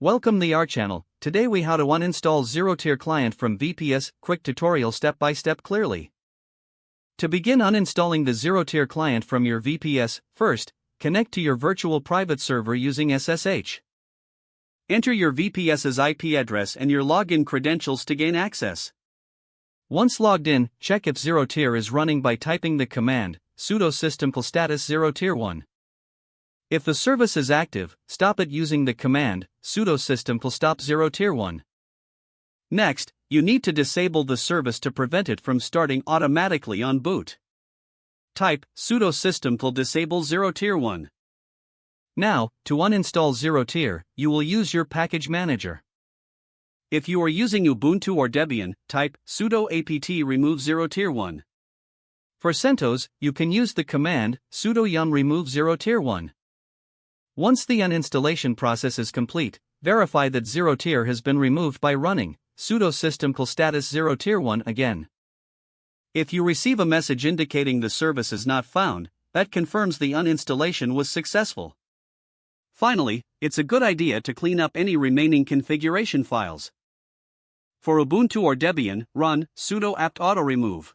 Welcome to our channel. Today we how to uninstall ZeroTier client from VPS, quick tutorial step by step clearly. To begin uninstalling the ZeroTier client from your VPS, first, connect to your virtual private server using SSH. Enter your VPS's IP address and your login credentials to gain access. Once logged in, check if ZeroTier is running by typing the command sudo system status ZeroTier1. If the service is active, stop it using the command sudo system stop ZeroTier1. Next, you need to disable the service to prevent it from starting automatically on boot. Type sudo system disable ZeroTier1. Now, to uninstall ZeroTier, you will use your package manager. If you are using Ubuntu or Debian, type sudo apt remove ZeroTier1. For CentOS, you can use the command sudo yum remove ZeroTier1. Once the uninstallation process is complete, verify that ZeroTier has been removed by running sudo system status ZeroTier1 again. If you receive a message indicating the service is not found, that confirms the uninstallation was successful. Finally, it's a good idea to clean up any remaining configuration files. For Ubuntu or Debian, run sudo apt auto remove.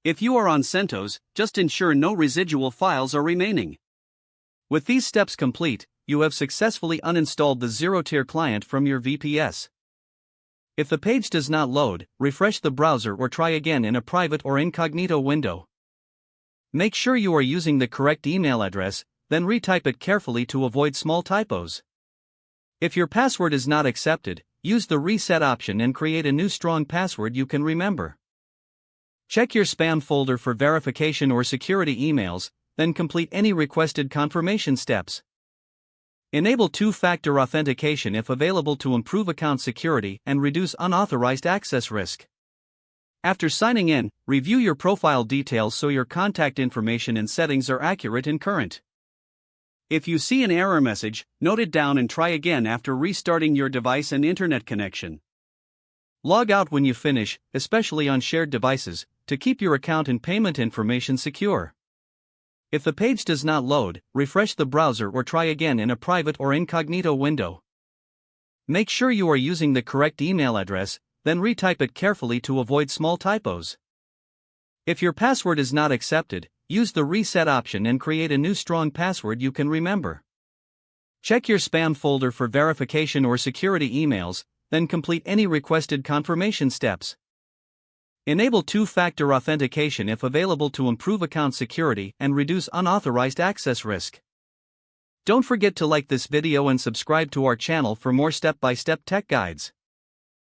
If you are on CentOS, just ensure no residual files are remaining. With these steps complete, you have successfully uninstalled the ZeroTier client from your VPS. If the page does not load, refresh the browser or try again in a private or incognito window. Make sure you are using the correct email address, then retype it carefully to avoid small typos. If your password is not accepted, use the reset option and create a new strong password you can remember. Check your spam folder for verification or security emails, then complete any requested confirmation steps. Enable two-factor authentication if available to improve account security and reduce unauthorized access risk. After signing in, review your profile details so your contact information and settings are accurate and current. If you see an error message, note it down and try again after restarting your device and internet connection. Log out when you finish, especially on shared devices, to keep your account and payment information secure. If the page does not load, refresh the browser or try again in a private or incognito window. Make sure you are using the correct email address, then retype it carefully to avoid small typos. If your password is not accepted, use the reset option and create a new strong password you can remember. Check your spam folder for verification or security emails, then complete any requested confirmation steps. Enable two-factor authentication if available to improve account security and reduce unauthorized access risk. Don't forget to like this video and subscribe to our channel for more step-by-step tech guides.